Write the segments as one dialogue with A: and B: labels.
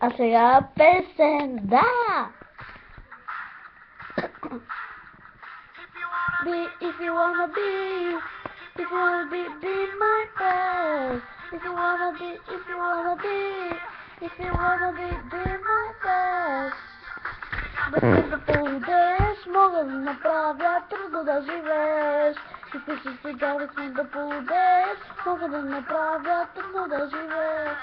A: A сега песен, да! If you wanna be my best. If you wanna be my best. Да полудееш, мога да направя трудно да живееш. И ти си сега да полудееш, мога да направя трудно да живееш.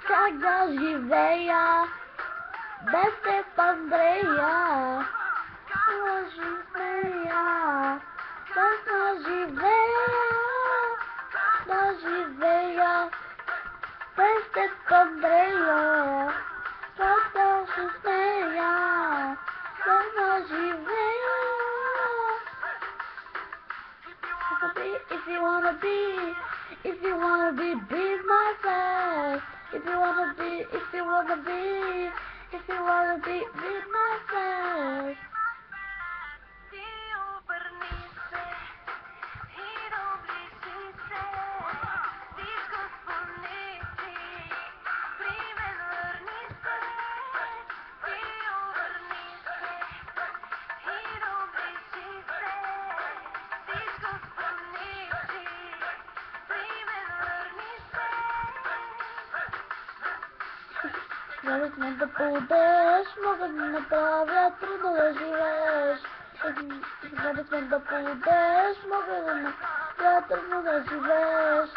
A: Как да живея без теб, Андрея? Да живея, да живея без теб, Андрея. Как да живея, да живея. If you wanna be my best. If you wanna be my best. Зараз ме да полудееш, мога да направя трудно да живееш. Зараз ме да полудееш, мога да направя трудно да живееш.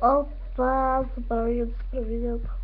A: Oh. Това са правилното.